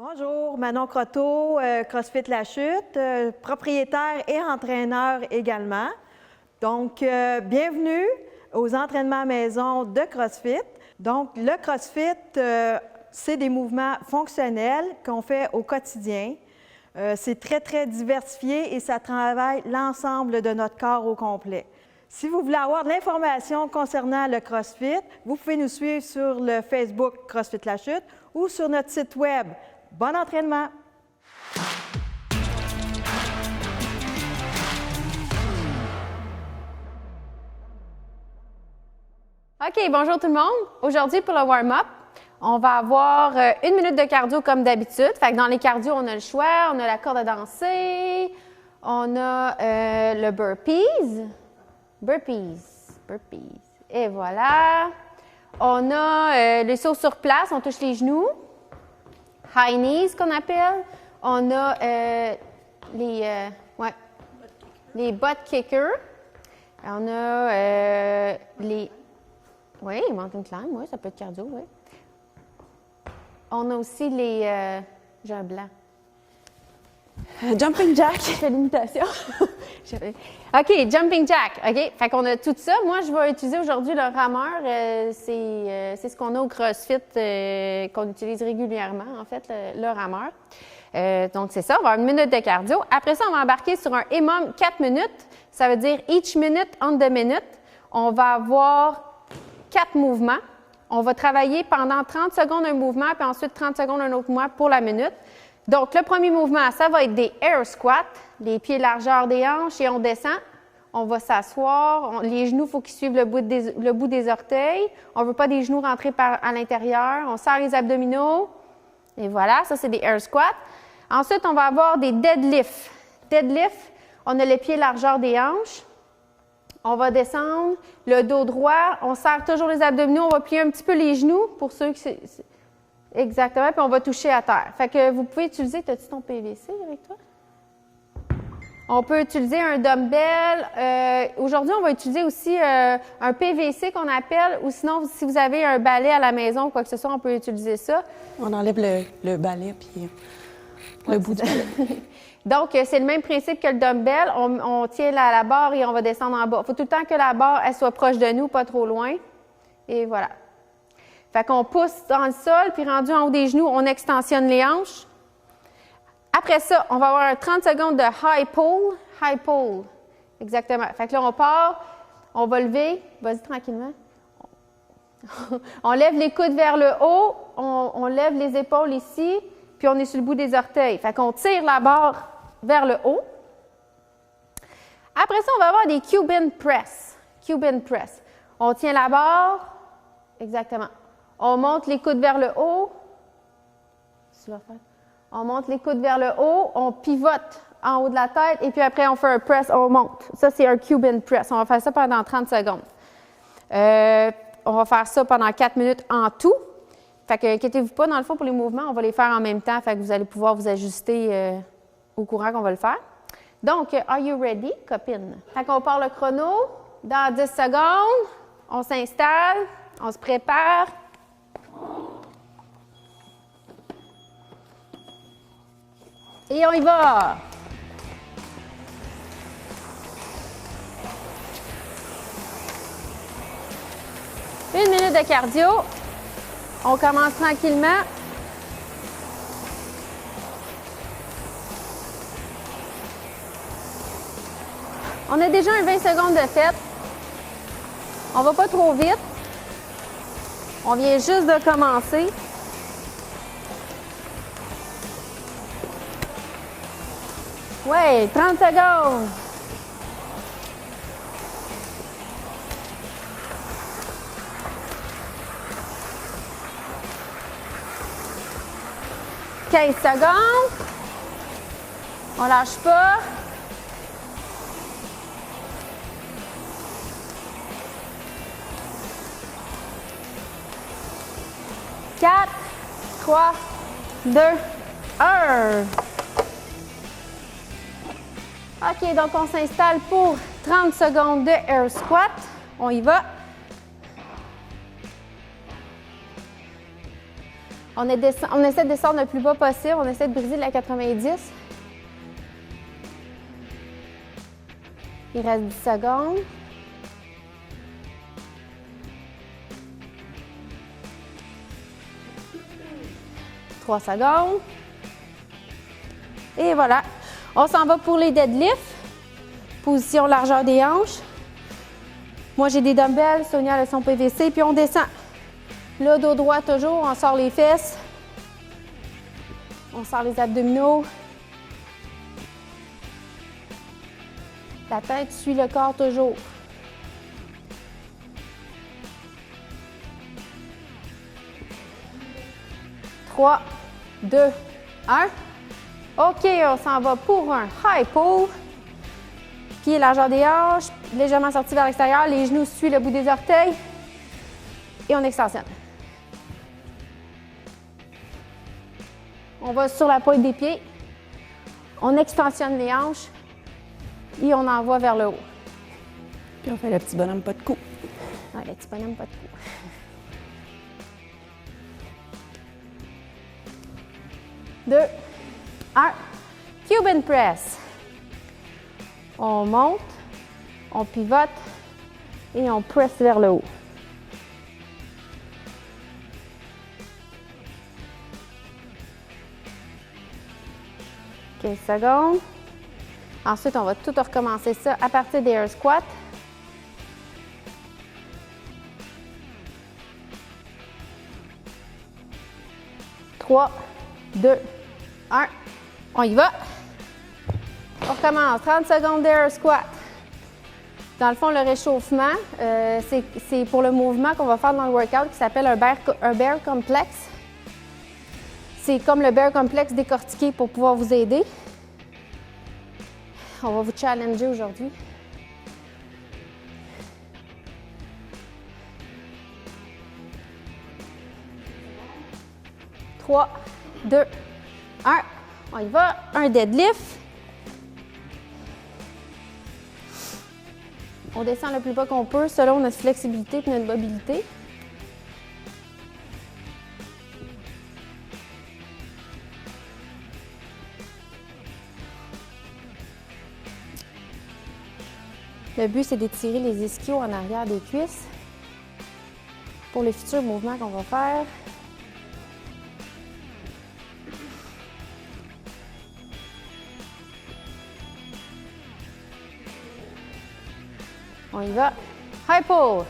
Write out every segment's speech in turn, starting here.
Bonjour, Manon Croteau, CrossFit La Chute, propriétaire et entraîneur également. Donc, bienvenue aux entraînements à maison de CrossFit. Donc, le CrossFit, c'est des mouvements fonctionnels qu'on fait au quotidien. C'est très, très diversifié et ça travaille l'ensemble de notre corps au complet. Si vous voulez avoir de l'information concernant le CrossFit, vous pouvez nous suivre sur le Facebook CrossFit La Chute ou sur notre site web. Bon entraînement! OK, bonjour tout le monde. Aujourd'hui, pour le warm-up, on va avoir 1 minute de cardio comme d'habitude. Fait que dans les cardio, on a le choix, on a la corde à danser, on a le burpees. Et voilà. On a les sauts sur place, on touche les genoux. High knees qu'on appelle. On a les butt kickers. On a les... Oui, mountain climb, oui, ça peut être cardio, oui. On a aussi les... j'ai un blanc. Jumping jack. Je fais l'imitation. OK, jumping jack. OK, fait qu'on a tout ça. Moi, je vais utiliser aujourd'hui le rameur. C'est ce qu'on a au CrossFit qu'on utilise régulièrement, en fait, le rameur. Donc, c'est ça. On va avoir 1 minute de cardio. Après ça, on va embarquer sur un EMOM 4 minutes. Ça veut dire each minute on the minute. On va avoir 4 mouvements. On va travailler pendant 30 secondes un mouvement, puis ensuite 30 secondes un autre mouvement pour la minute. Donc, le premier mouvement, ça va être des air squats, les pieds largeur des hanches et on descend. On va s'asseoir. Les genoux, il faut qu'ils suivent le bout des orteils. On ne veut pas des genoux rentrer à l'intérieur. On serre les abdominaux. Et voilà, ça, c'est des air squats. Ensuite, on va avoir des deadlifts. Deadlift, on a les pieds largeur des hanches. On va descendre, le dos droit. On serre toujours les abdominaux. On va plier un petit peu les genoux pour ceux qui... Exactement, puis on va toucher à terre. Fait que vous pouvez utiliser, as-tu ton PVC avec toi? On peut utiliser un dumbbell. Aujourd'hui, on va utiliser aussi un PVC qu'on appelle, ou sinon, si vous avez un balai à la maison ou quoi que ce soit, on peut utiliser ça. On enlève le balai, puis le bout du balai. Donc, c'est le même principe que le dumbbell. On tient la barre et on va descendre en bas. Il faut tout le temps que la barre elle soit proche de nous, pas trop loin. Et voilà. Fait qu'on pousse dans le sol, puis rendu en haut des genoux, on extensionne les hanches. Après ça, on va avoir un 30 secondes de high pull. High pull. Exactement. Fait que là, on part, on va lever. Vas-y tranquillement. On lève les coudes vers le haut, on lève les épaules ici, puis on est sur le bout des orteils. Fait qu'on tire la barre vers le haut. Après ça, on va avoir des Cuban press. Cuban press. On tient la barre. Exactement. On monte les coudes vers le haut. Tu vas faire. On monte les coudes vers le haut. On pivote en haut de la tête. Et puis après, on fait un press, on monte. Ça, c'est un Cuban press. On va faire ça pendant 30 secondes. On va faire ça pendant 4 minutes en tout. Fait que, inquiétez-vous pas, dans le fond, pour les mouvements, on va les faire en même temps. Fait que vous allez pouvoir vous ajuster au courant qu'on va le faire. Donc, are you ready, copine? Fait qu'on part le chrono. Dans 10 secondes, on s'installe, on se prépare. Et on y va! Une minute de cardio. On commence tranquillement. On a déjà un 20 secondes de fait. On va pas trop vite. On vient juste de commencer. Ouais, 30 secondes. « 15 secondes. On lâche pas. « 4, 3, 2, 1. OK, donc on s'installe pour 30 secondes de air squat. On y va. On essaie de descendre le plus bas possible. On essaie de briser la 90. Il reste 10 secondes. « 3 secondes. Et voilà. On s'en va pour les deadlifts. Position largeur des hanches. Moi, j'ai des dumbbells. Sonia a son PVC. Puis on descend. Le dos droit toujours. On sort les fesses. On sort les abdominaux. La tête suit le corps toujours. « 3, 2, 1. OK, on s'en va pour un high pull. Pied largeur des hanches, légèrement sorti vers l'extérieur. Les genoux suivent le bout des orteils. Et on extensionne. On va sur la pointe des pieds. On extensionne les hanches. Et on envoie vers le haut. Puis on fait le petit bonhomme pas de cou. Ouais, le petit bonhomme pas de cou. 2, 1. Cuban press. On monte, on pivote et on presse vers le haut. « 15 secondes. Ensuite, on va tout recommencer ça à partir des air squats. « 3, 2, 1. On y va. On recommence. 30 secondes d'air squat. Dans le fond, le réchauffement, c'est pour le mouvement qu'on va faire dans le workout qui s'appelle un bear complex. C'est comme le bear complex décortiqué pour pouvoir vous aider. On va vous challenger aujourd'hui. « 3, 2, 1. On y va. Un deadlift. On descend le plus bas qu'on peut selon notre flexibilité et notre mobilité. Le but, c'est d'étirer les ischios en arrière des cuisses pour les futurs mouvements qu'on va faire. On y va. High pull.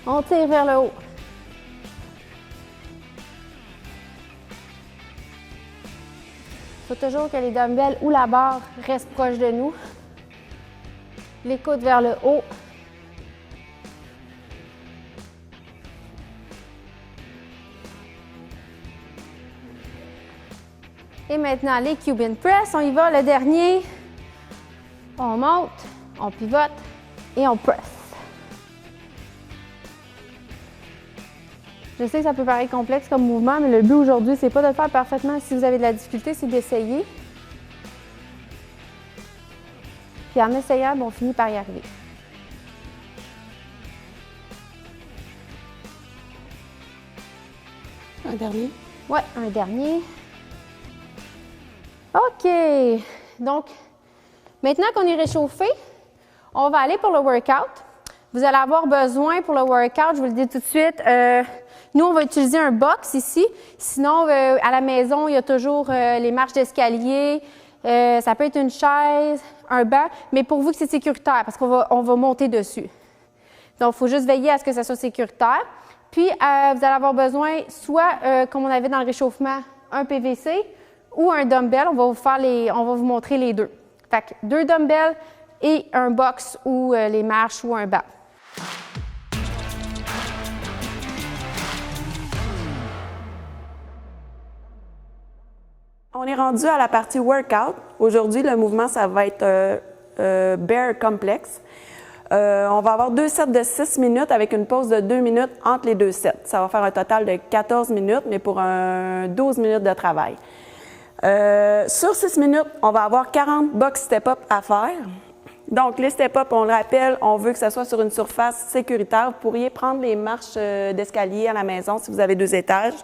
On tire vers le haut. Il faut toujours que les dumbbells ou la barre restent proches de nous. Les coudes vers le haut. Et maintenant, les Cuban press. On y va, le dernier. On monte, on pivote et on presse. Je sais que ça peut paraître complexe comme mouvement, mais le but aujourd'hui, c'est pas de le faire parfaitement. Si vous avez de la difficulté, c'est d'essayer. Puis en essayant, on finit par y arriver. Un dernier? Ouais, un dernier. OK. Donc, maintenant qu'on est réchauffé, on va aller pour le workout. Vous allez avoir besoin pour le workout, je vous le dis tout de suite, nous, on va utiliser un box ici. Sinon, à la maison, il y a toujours les marches d'escalier. Ça peut être une chaise, un banc, mais pour vous que c'est sécuritaire parce qu'on va monter dessus. Donc, il faut juste veiller à ce que ça soit sécuritaire. Puis, vous allez avoir besoin soit, comme on avait dans le réchauffement, un PVC ou un dumbbell. On va vous montrer les deux. Fait que 2 dumbbells et un box ou les marches ou un banc. On est rendu à la partie workout. Aujourd'hui, le mouvement, ça va être bear complex. On va avoir 2 sets de 6 minutes avec une pause de 2 minutes entre les 2 sets. Ça va faire un total de 14 minutes, mais pour 12 minutes de travail. Sur 6 minutes, on va avoir 40 box step-up à faire. Donc, les step-up, on le rappelle, on veut que ce soit sur une surface sécuritaire. Vous pourriez prendre les marches d'escalier à la maison si vous avez 2 étages,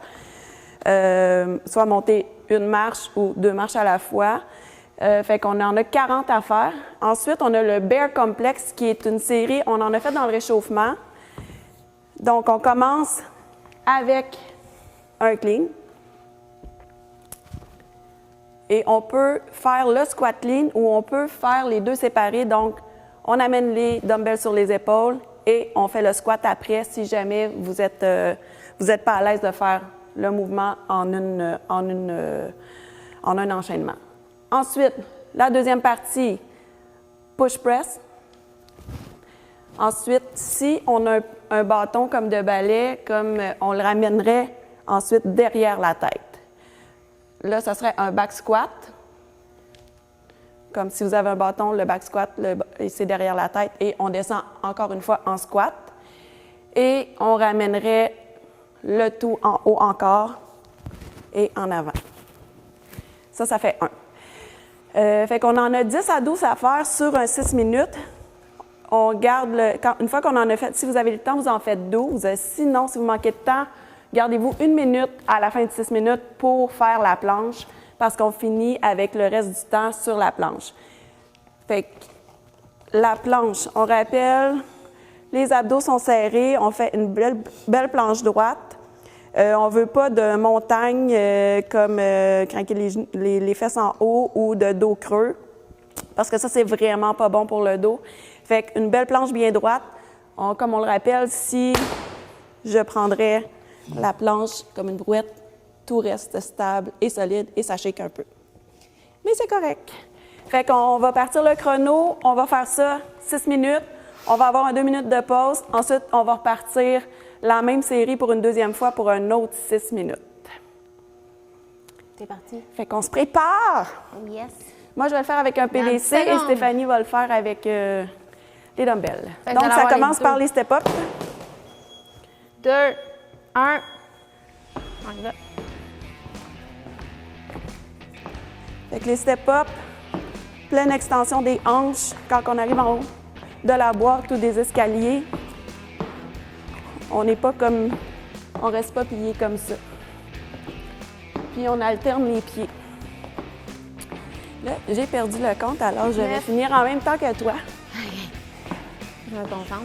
soit monter une marche ou 2 marches à la fois. Fait qu'on en a 40 à faire. Ensuite, on a le Bear Complex, qui est une série, on en a fait dans le réchauffement. Donc, on commence avec un clean. Et on peut faire le squat clean ou on peut faire les deux séparés. Donc, on amène les dumbbells sur les épaules et on fait le squat après si jamais vous êtes pas à l'aise de faire le mouvement en un enchaînement. Ensuite, la deuxième partie, push press. Ensuite, si on a un bâton comme de balai, on le ramènerait ensuite derrière la tête. Là, ce serait un back squat. Comme si vous avez un bâton, le back squat, c'est derrière la tête. Et on descend encore une fois en squat. Et on ramènerait le tout en haut encore et en avant. Ça fait 1. Fait qu'on en a 10 à 12 à faire sur un 6 minutes. On garde une fois qu'on en a fait, si vous avez le temps, vous en faites 12. Sinon, si vous manquez de temps, gardez-vous 1 minute à la fin de 6 minutes pour faire la planche parce qu'on finit avec le reste du temps sur la planche. Fait que la planche, on rappelle, les abdos sont serrés, on fait une belle planche droite. On ne veut pas de montagne comme craquer les fesses en haut ou de dos creux parce que ça, c'est vraiment pas bon pour le dos. Fait qu'une belle planche bien droite, comme on le rappelle, si je prendrais la planche comme une brouette, tout reste stable et solide et ça shake un peu. Mais c'est correct. Fait qu'on va partir le chrono, on va faire ça 6 minutes, on va avoir un 2 minutes de pause, ensuite on va repartir la même série pour une deuxième fois pour un autre 6 minutes. C'est parti. Fait qu'on se prépare! Oh yes! Moi, je vais le faire avec un PVC et Stéphanie va le faire avec les dumbbells. Donc, ça commence par les step-up. 2, 1, on y va. Fait que les step-up, pleine extension des hanches quand on arrive en haut de la boîte ou des escaliers. On n'est pas comme, on reste pas plié comme ça. Puis on alterne les pieds. Là, j'ai perdu le compte, alors je vais finir en même temps que toi. Je me concentre.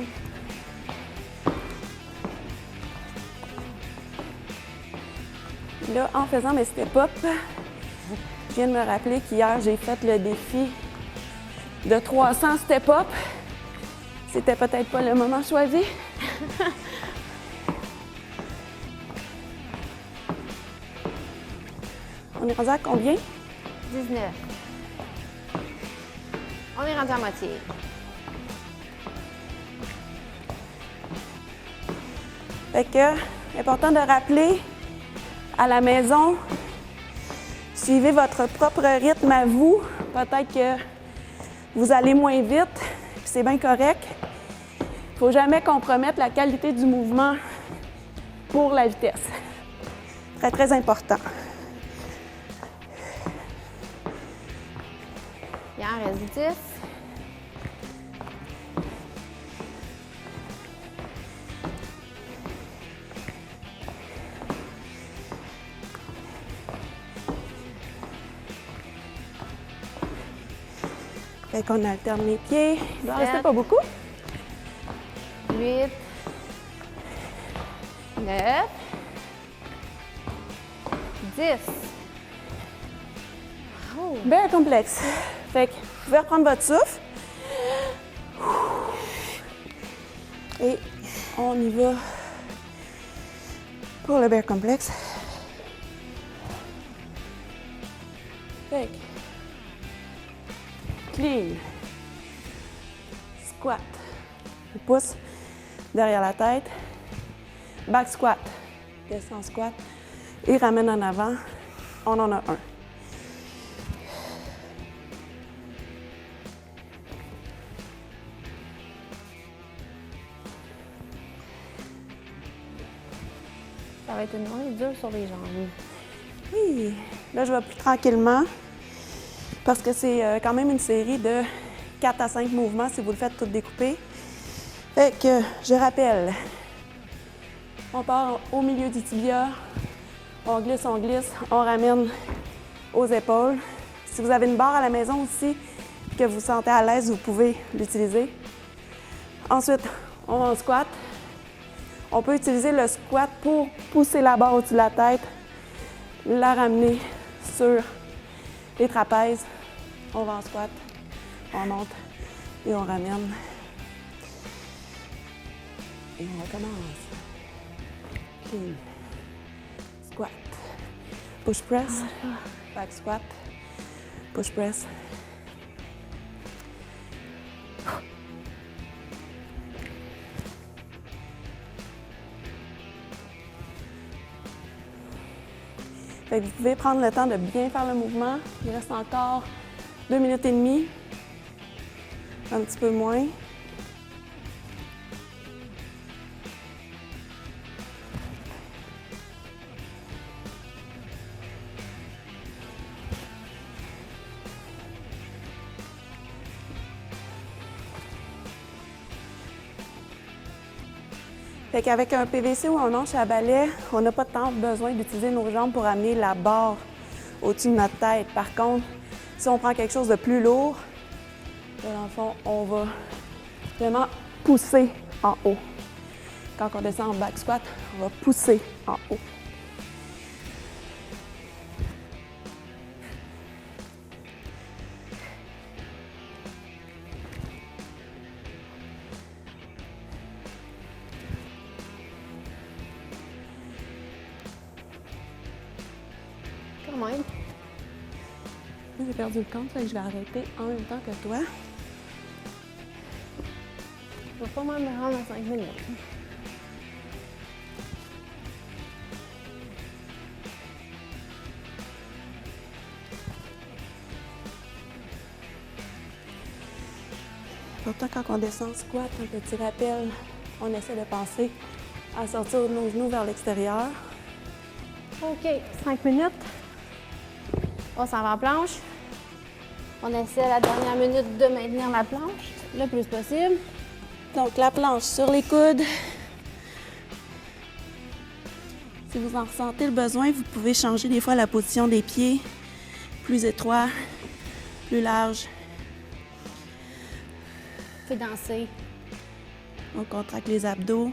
Là, en faisant mes step-up, je viens de me rappeler qu'hier, j'ai fait le défi de 300 step-up. C'était peut-être pas le moment choisi. On est rendu à combien? 19. On est rendu à moitié. Fait que, important de rappeler à la maison, suivez votre propre rythme à vous. Peut-être que vous allez moins vite, puis c'est bien correct. Il ne faut jamais compromettre la qualité du mouvement pour la vitesse. Très, très important. Il en reste 10. Fait qu'on alterne les pieds. Il doit en rester pas beaucoup. 8, 9, 10. Oh. Bear complexe. Fait que vous pouvez reprendre votre souffle. Et on y va pour le bear complexe. Fait que clean, squat, le pouce derrière la tête, back squat, descend squat et ramène en avant. On en a un. Ça va être une journée dure sur les jambes. Oui, là je vais plus tranquillement parce que c'est quand même une série de 4 à 5 mouvements si vous le faites tout découpé. Fait que je rappelle, on part au milieu du tibia, on glisse, on ramène aux épaules. Si vous avez une barre à la maison aussi, que vous sentez à l'aise, vous pouvez l'utiliser. Ensuite, on va en squat. On peut utiliser le squat pour pousser la barre au-dessus de la tête, la ramener sur les trapèzes. On va en squat, on monte et on ramène. Et on recommence. Clean. Squat. Push press. Back squat. Push press. Fait que vous pouvez prendre le temps de bien faire le mouvement. Il reste encore 2 minutes et demie. Un petit peu moins. Fait qu'avec un PVC ou un hanche à balai, on n'a pas tant besoin d'utiliser nos jambes pour amener la barre au-dessus de notre tête. Par contre, si on prend quelque chose de plus lourd, là, dans le fond, on va vraiment pousser en haut. Quand on descend en back squat, on va pousser en haut. Quand même. J'ai perdu le compte, fait que je vais arrêter en même temps que toi. Je vais pas mal me rendre à 5 minutes. Pourtant, quand on descend squat, un petit rappel, on essaie de penser à sortir nos genoux vers l'extérieur. OK, 5 minutes. On s'en va en planche. On essaie à la dernière minute de maintenir la planche le plus possible. Donc, la planche sur les coudes. Si vous en ressentez le besoin, vous pouvez changer des fois la position des pieds. Plus étroit, plus large. On fait danser. On contracte les abdos.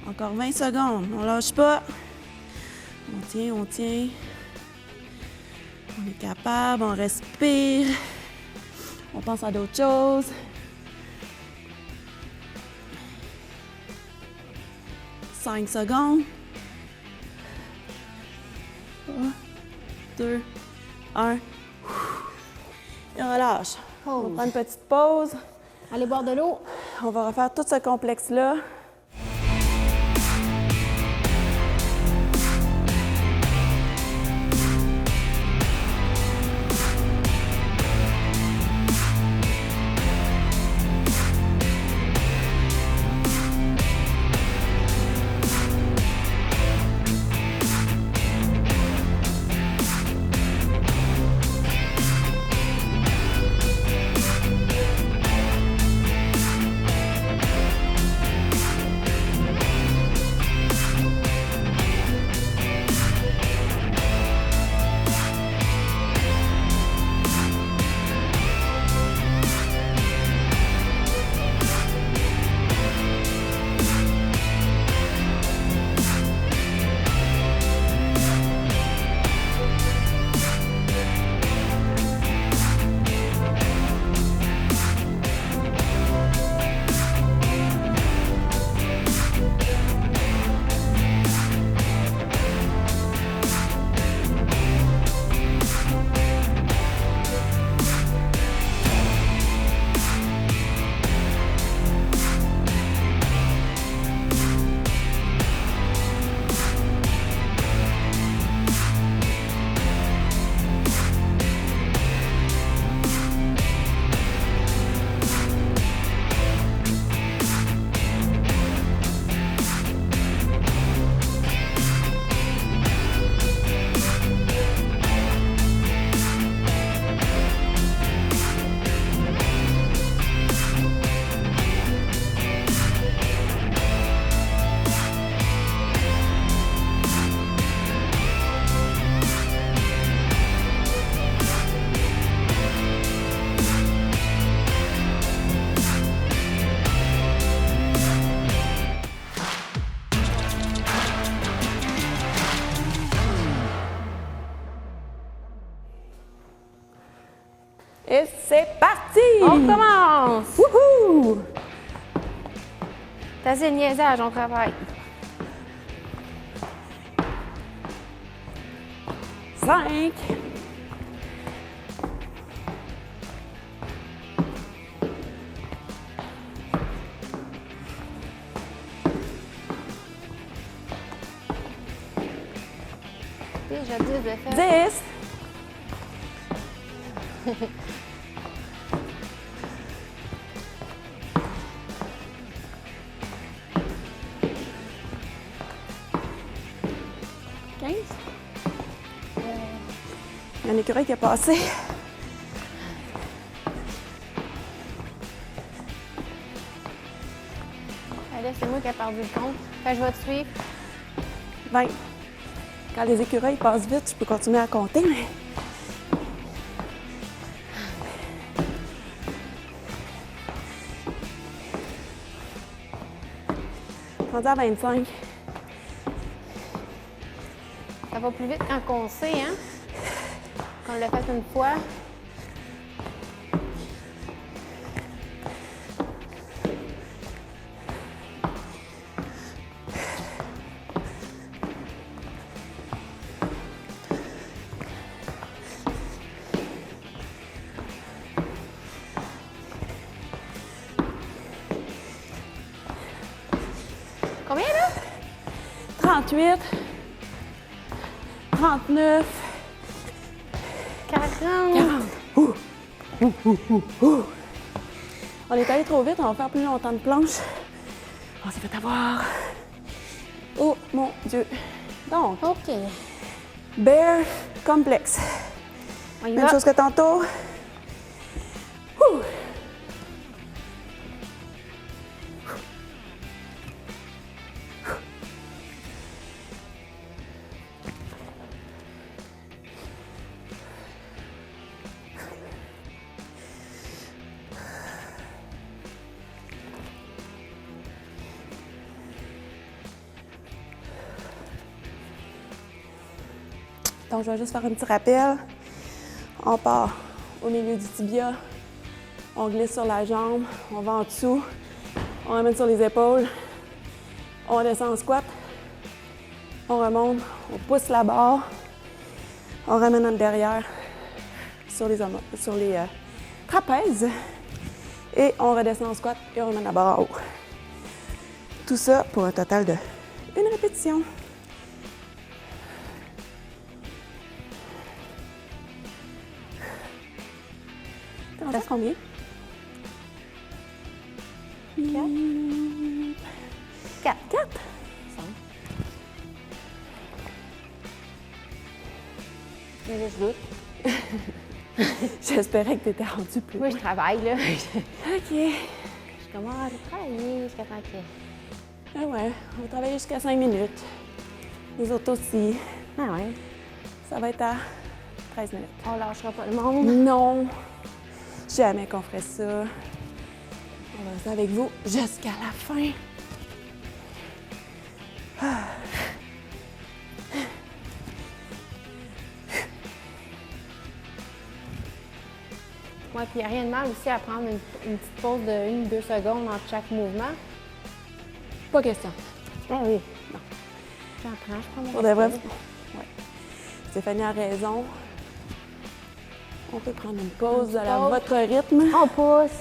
Encore 20 secondes, on lâche pas. On tient, on tient. On est capable, on respire. On pense à d'autres choses. 5 secondes. 3, 2, 1. Et on relâche. On Pause. prend une petite pause. Allez boire de l'eau. On va refaire tout ce complexe-là. Et c'est parti! On commence! Wouhou! C'est assez niaisage, on travaille. 5. Déjà 10 de fait. 10. Il y a un écureuil qui a passé. Là, c'est moi qui ai perdu le compte. Fait que je vais te suivre. 20. Quand les écureuils passent vite, je peux continuer à compter, mais... Rendu à 25. Ça va plus vite quand on sait, hein? Qu'on l'a fait une fois. Combien, là? 38. 39. 40. On est allé trop vite, on va faire plus longtemps de planche. On s'est fait avoir. Oh mon Dieu. Donc, OK. bear complexe. On y Même va. chose que tantôt. Ouh. Donc, je vais juste faire un petit rappel. On part au milieu du tibia, on glisse sur la jambe, on va en dessous, on ramène sur les épaules, on descend en squat, on remonte, on pousse la barre, on ramène en derrière sur les trapèzes et on redescend en squat et on ramène la barre en haut. Tout ça pour un total de 1 répétition. Ça fait combien? 4. 4. Mais là, je doute. J'espérais que tu étais rendu plus Moi, loin. je travaille, là. OK. Je commence à travailler jusqu'à temps que... Ah ouais, on va travailler jusqu'à 5 minutes. Les autres aussi. Ah ouais. Ça va être à 13 minutes. On lâchera pas le monde. Non, jamais qu'on ferait ça. On va rester avec vous jusqu'à la fin. Ouais, puis il n'y a rien de mal aussi à prendre une petite pause de 1 ou 2 secondes entre chaque mouvement. Pas question. Ah oui. Non. J'en prends, je prends mon Pour de vrai, respect. ouais. Stéphanie a raison. On peut prendre une pause à pause. votre rythme. On pousse.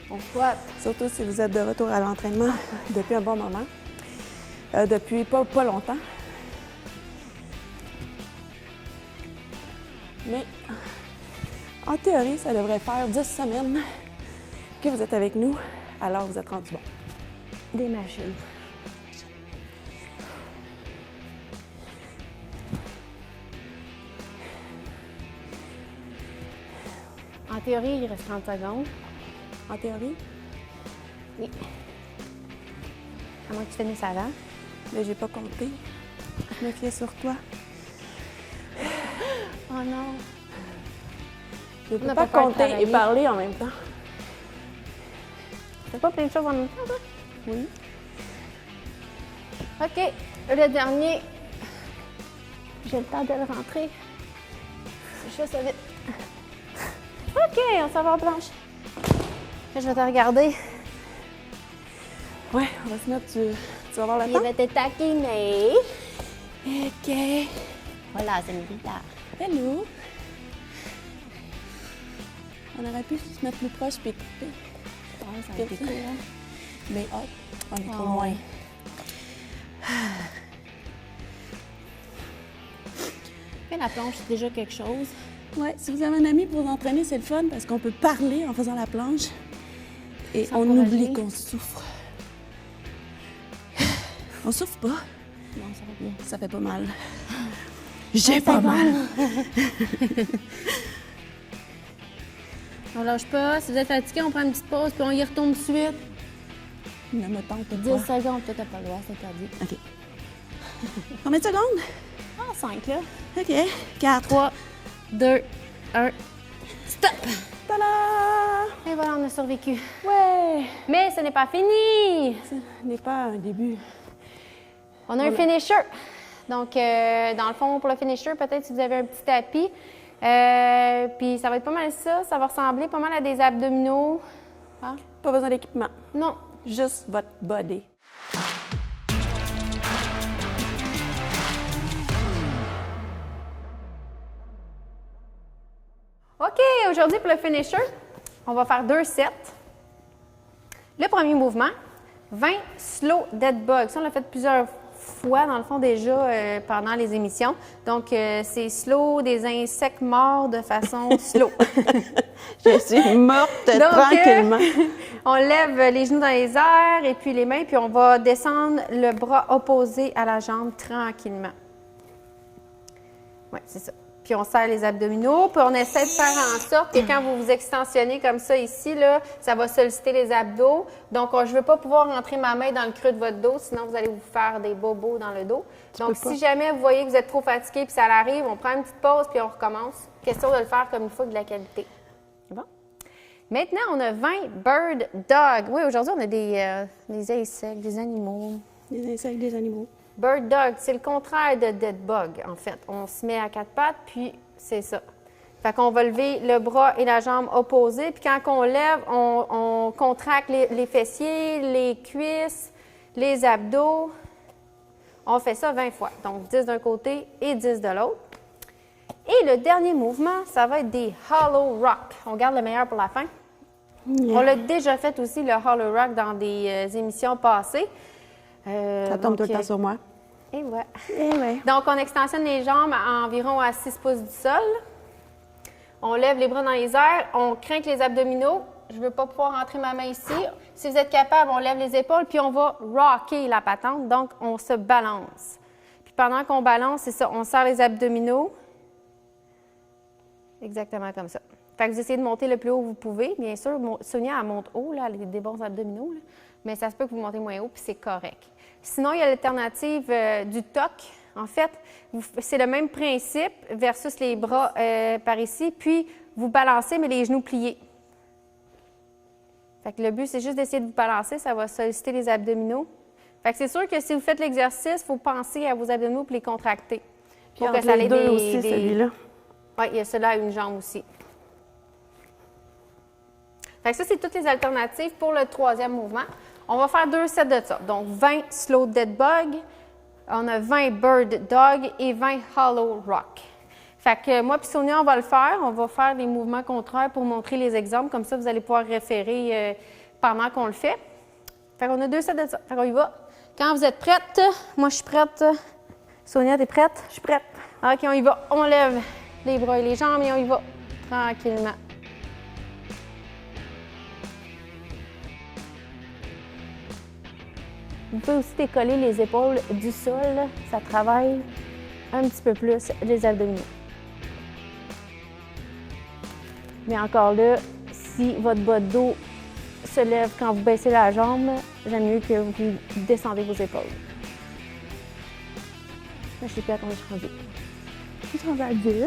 On squatte. Surtout si vous êtes de retour à l'entraînement depuis un bon moment. Depuis pas longtemps. Mais en théorie, ça devrait faire 10 semaines que vous êtes avec nous, alors vous êtes rendu bon. Des machines. En théorie, il reste 30 secondes. En théorie, Oui. À moins que tu finisses avant. mais j'ai pas compté. Je me fiais sur toi. Oh non. Je On peux n'a pas pas peur de compter et travailler. parler en même temps. T'as pas plein de choses en même temps, toi? Oui. OK. Le dernier. J'ai le temps de le rentrer. Je fais ça vite. OK, on s'en va en planche. Là, je vais te regarder. Ouais, on va se mettre, tu vas voir le Il temps? va te taquiner. OK. Voilà, c'est une guitare. Hello. On aurait pu se mettre plus proche puis écouter. Ouais, ça a été cool, hein? Mais hop, on est trop Oh. loin. Mais la planche, c'est déjà quelque chose. Ouais, si vous avez un ami pour vous entraîner, c'est le fun parce qu'on peut parler en faisant la planche et on S'encourager. oublie qu'on souffre. On souffre pas, Non, ça va bien. ça fait pas mal. J'ai pas mal. On lâche pas. Si vous êtes fatigué, on prend une petite pause puis on y retourne tout de suite. Ne me tente 10 pas. secondes, toi, t'as pas le droit, c'est interdit. OK. Combien de secondes? Ah, 5 là. OK. 4. 3, 2, 1. Stop! Tada! Et voilà, on a survécu. Ouais! Mais ce n'est pas fini! Ce n'est pas un début. On a un finisher. Donc, dans le fond, pour le finisher, peut-être si vous avez un petit tapis. Puis ça va être pas mal ça. Ça va ressembler pas mal à des abdominaux. Ah, Pas besoin d'équipement. non. Juste votre body. OK, aujourd'hui pour le finisher, on va faire 2 sets. Le premier mouvement, 20 slow dead bugs. Ça, on l'a fait plusieurs fois, dans le fond, déjà pendant les émissions. Donc, c'est slow, des insectes morts de façon slow. Je suis morte Donc, tranquillement. On lève les genoux dans les airs et puis les mains, puis on va descendre le bras opposé à la jambe tranquillement. Oui, c'est ça. Puis on serre les abdominaux, puis on essaie de faire en sorte que quand vous vous extensionnez comme ça ici, là, ça va solliciter les abdos. Donc, je ne veux pas pouvoir rentrer ma main dans le creux de votre dos, sinon vous allez vous faire des bobos dans le dos. Donc, si jamais vous voyez que vous êtes trop fatigué puis ça arrive, on prend une petite pause puis on recommence. Question de le faire comme il faut, de la qualité. C'est bon? Maintenant, on a 20 bird dog. Oui, aujourd'hui, on a des insectes, des animaux. Des insectes, des animaux. Bird dog, c'est le contraire de dead bug, en fait. On se met à 4 pattes, puis c'est ça. Fait qu'on va lever le bras et la jambe opposée, puis quand on lève, on contracte les fessiers, les cuisses, les abdos. On fait ça 20 fois. Donc, 10 d'un côté et 10 de l'autre. Et le dernier mouvement, ça va être des hollow rock. On garde le meilleur pour la fin. Yeah. On l'a déjà fait aussi, le hollow rock, dans des émissions passées. Ça tombe tout le temps sur moi. Et ouais. Eh ouais. Donc, on extensionne les jambes à environ à 6 pouces du sol. On lève les bras dans les airs. On crinque les abdominaux. Je ne veux pas pouvoir rentrer ma main ici. Si vous êtes capable, on lève les épaules, puis on va rocker la patente. Donc, on se balance. Puis pendant qu'on balance, c'est ça, on serre les abdominaux. Exactement comme ça. Fait que vous essayez de monter le plus haut que vous pouvez. Bien sûr, Sonia, elle monte haut, là, elle a des bons abdominaux, là. Mais ça se peut que vous montez moins haut, puis c'est correct. Sinon, il y a l'alternative du toc. En fait, c'est le même principe versus les bras par ici, puis vous balancez, mais les genoux pliés. Fait que le but, c'est juste d'essayer de vous balancer, ça va solliciter les abdominaux. Fait que c'est sûr que si vous faites l'exercice, il faut penser à vos abdominaux pour les contracter. Puis entre les deux aussi, des... celui-là. Oui, il y a celui-là à une jambe aussi. Fait que ça, c'est toutes les alternatives pour le troisième mouvement. On va faire 2 sets de ça. Donc, 20 slow dead bug, on a 20 bird dog et 20 hollow rock. Fait que moi et Sonia, on va le faire. On va faire les mouvements contraires pour montrer les exemples. Comme ça, vous allez pouvoir référer pendant qu'on le fait. Fait qu'on a 2 sets de ça. Fait qu'on y va. Quand vous êtes prête, moi je suis prête. Sonia, t'es prête? Je suis prête. OK, on y va. On lève les bras et les jambes et on y va tranquillement. Vous pouvez aussi décoller les épaules du sol. Ça travaille un petit peu plus les abdominaux. Mais encore là, si votre bas de dos se lève quand vous baissez la jambe, j'aime mieux que vous descendez vos épaules. Là, je ne sais plus à combien je suis rendue. Je suis rendue à 10.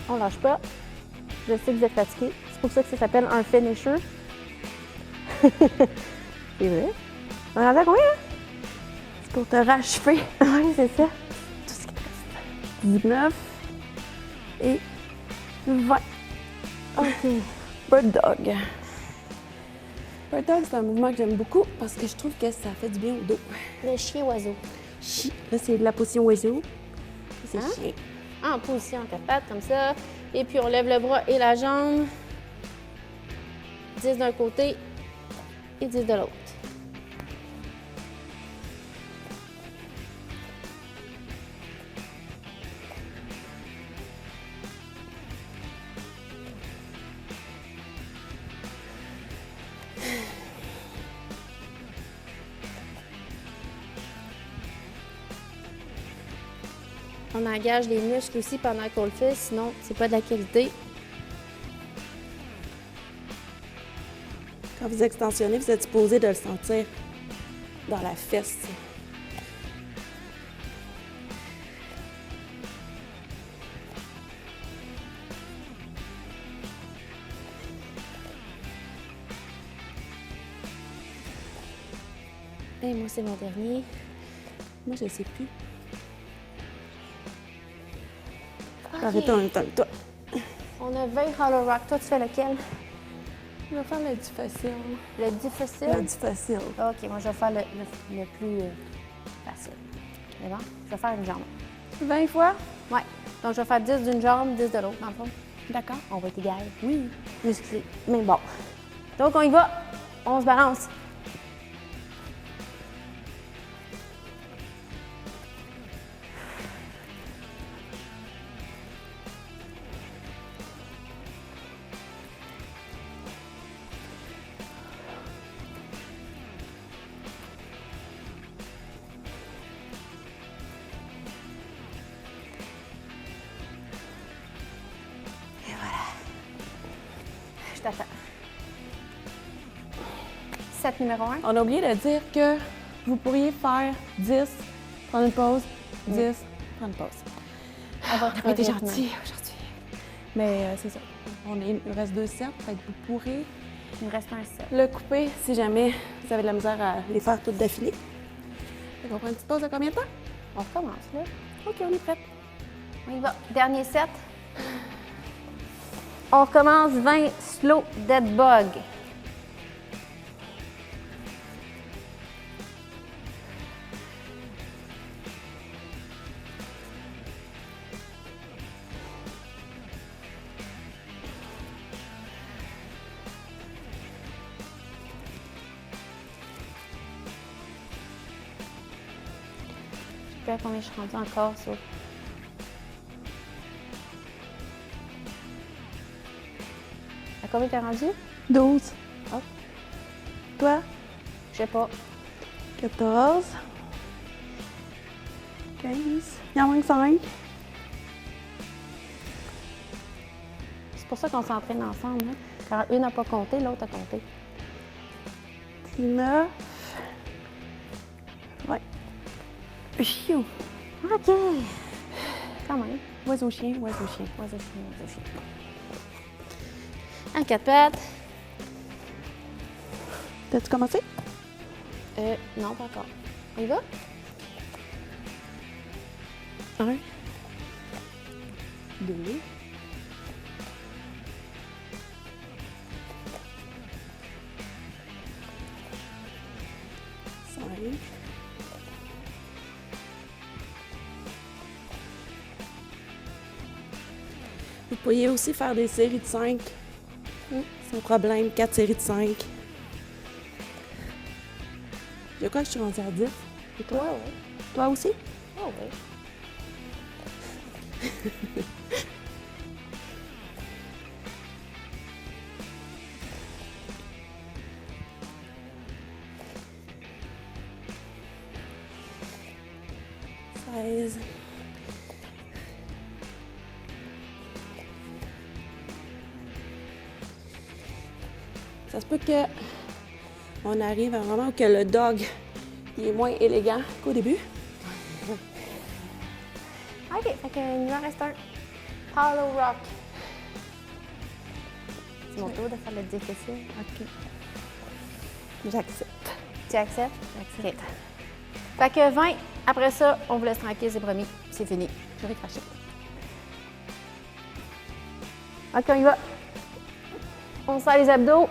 On lâche pas. Je sais que vous êtes fatigués. C'est pour ça que ça s'appelle un finisher. C'est vrai. On est rendu à combien, hein? C'est pour te rachever. Oui, c'est ça. Tout ce qui te reste. 19 et 20. OK. Bird dog. Bird dog, c'est un mouvement que j'aime beaucoup parce que je trouve que ça fait du bien au dos. Le chien oiseau. Là, c'est de la position oiseau. C'est Hein? chien. En position en 4 pattes, comme ça. Et puis, on lève le bras et la jambe. 10 d'un côté et 10 de l'autre. On engage les muscles aussi pendant qu'on le fait, sinon c'est pas de la qualité. Quand vous extensionnez, vous êtes supposé de le sentir dans la fesse. Et moi, c'est mon dernier. Moi, je ne sais plus. Ok. Arrête en même temps que toi. On a 20 hollow rock. Toi, tu fais lequel? Je vais faire le du facile. Le difficile? Le du facile. OK, moi, je vais faire le plus facile. C'est bon? Je vais faire une jambe. 20 fois? Ouais. Donc, je vais faire 10 d'une jambe, 10 de l'autre, dans le fond. D'accord. On va être égal. Oui. Musclé. Mais bon. Donc, on y va. On se balance. Je t'attends. Set numéro 1. On a oublié de dire que vous pourriez faire 10, prendre une pause, 10, prendre une pause. À votre On a été rythme. gentils aujourd'hui. Mais c'est ça. Il nous reste 2 sets, fait que vous pourrez Il me reste un set. le couper si jamais vous avez de la misère à les faire toutes d'affilée. Fait qu'on prend une petite pause de combien de temps? On recommence, là. OK, on est prête. On y va. Dernier set. On recommence 20 slow dead bug. Je sais pas combien je suis rendue encore sur. À combien t'es rendu? 12. Oh. Toi? Je sais pas. 14. 15. Il en manque 5. C'est pour ça qu'on s'entraîne ensemble. Hein? Quand une n'a pas compté, l'autre a compté. 19. Ouais. Chiou. OK. Quand même. Oiseau chien, oiseau chien. Oiseau chien, oiseau chien. En 4 pattes. T'as-tu commencé? Non, pas encore. On y va? 1. 2. 5. Vous pourriez aussi faire des séries de 5. Sans problème, 4 séries de 5. Je crois que je suis rendue à 10. Et toi? Ouais. Toi aussi? Oh, oui. Ça se peut que on arrive à un moment où que le dog il est moins élégant qu'au début. OK, fait qu'il nous en reste un. Hollow rock. C'est mon tour de faire le difficile. OK. J'accepte. Tu acceptes? OK. Fait que 20, après ça, on vous laisse tranquille, c'est promis. C'est fini. Je vais cracher. OK, on y va. On serre les abdos.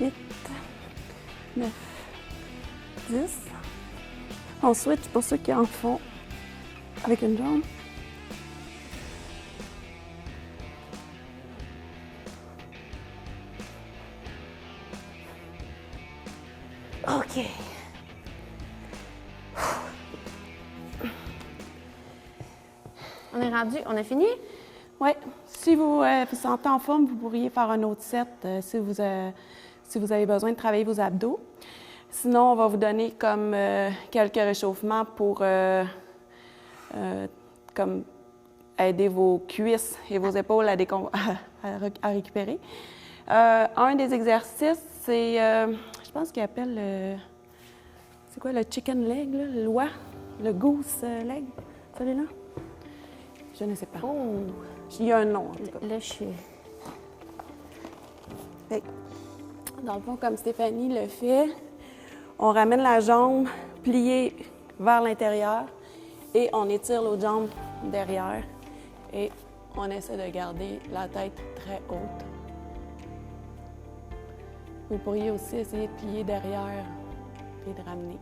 Huit, 9, 10. On switch pour ceux qui en font avec une jambe. OK. On est rendu, on a fini? Oui. Si vous vous sentez en forme, vous pourriez faire un autre set si vous avez besoin de travailler vos abdos. Sinon, on va vous donner comme quelques réchauffements pour comme aider vos cuisses et vos épaules à récupérer. Un des exercices, c'est, je pense qu'il appelle, c'est quoi, le chicken leg, là, le goose leg, celui-là? Je ne sais pas. Oh! Il y a un nom, en tout cas. Là, je suis... Fait que, dans le fond, comme Stéphanie le fait, on ramène la jambe pliée vers l'intérieur et on étire l'autre jambe derrière et on essaie de garder la tête très haute. Vous pourriez aussi essayer de plier derrière et de ramener.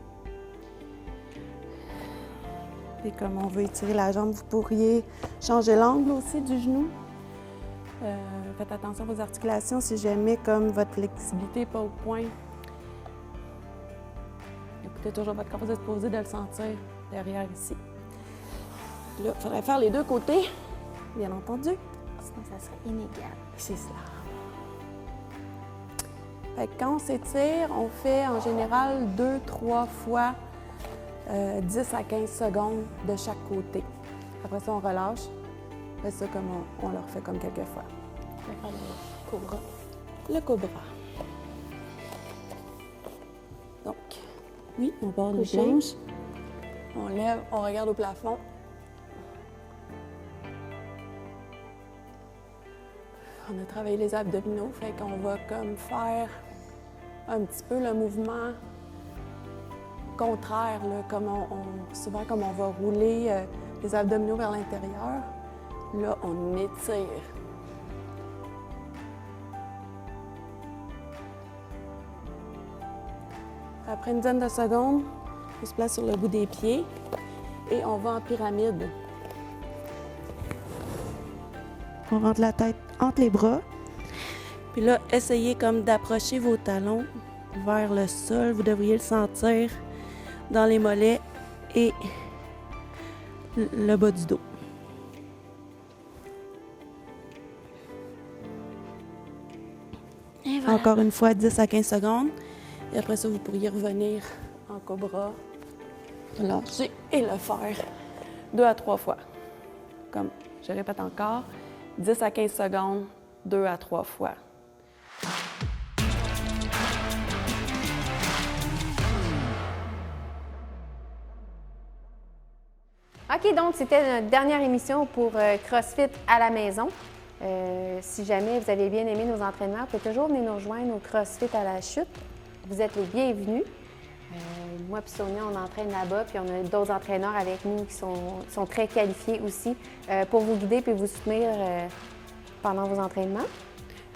Et comme on veut étirer la jambe, vous pourriez changer l'angle aussi du genou. Faites attention à vos articulations si jamais comme votre flexibilité n'est pas au point. Écoutez toujours votre corps, vous êtes posé de le sentir derrière ici. Là, il faudrait faire les deux côtés, bien entendu. Sinon, ça serait inégal. C'est cela. Fait que quand on s'étire, on fait en général 2-3 fois 10 à 15 secondes de chaque côté. Après ça, on relâche. Après ça, comme on le refait comme quelques fois. On va faire le cobra. Le cobra. Donc, oui, on part les planches. On lève, on regarde au plafond. On a travaillé les abdominaux, fait qu'on va comme faire un petit peu le mouvement contraire, là, comme souvent comme on va rouler les abdominaux vers l'intérieur. Là, on étire. Après une dizaine de secondes, on se place sur le bout des pieds et on va en pyramide. On rentre la tête entre les bras. Puis là, essayez comme d'approcher vos talons vers le sol. Vous devriez le sentir dans les mollets et le bas du dos. Et voilà. Encore une fois, 10 à 15 secondes. Et après ça, vous pourriez revenir en cobra, lâcher et le faire 2 à 3 fois. Comme je répète encore, 10 à 15 secondes, 2 à 3 fois. OK, donc c'était notre dernière émission pour CrossFit à la maison. Si jamais vous avez bien aimé nos entraînements, vous pouvez toujours venir nous rejoindre au CrossFit à la chute. Vous êtes les bienvenus. Moi et Sonia, on entraîne là-bas, puis on a d'autres entraîneurs avec nous qui sont très qualifiés aussi pour vous guider et vous soutenir pendant vos entraînements.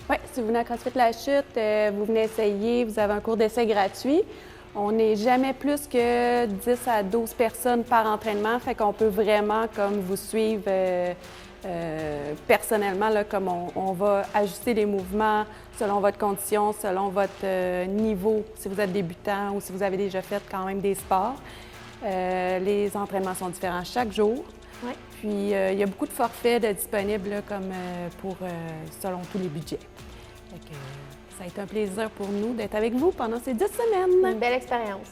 Oui, si vous venez à CrossFit La Chute, vous venez essayer, vous avez un cours d'essai gratuit. On n'est jamais plus que 10 à 12 personnes par entraînement, fait qu'on peut vraiment comme vous suivre personnellement, là, comme on va ajuster les mouvements selon votre condition, selon votre niveau, si vous êtes débutant ou si vous avez déjà fait quand même des sports. Les entraînements sont différents chaque jour. Ouais. Puis, il y a beaucoup de forfaits disponibles là, comme selon tous les budgets. Ça a été un plaisir pour nous d'être avec vous pendant ces 10 semaines. Une belle expérience.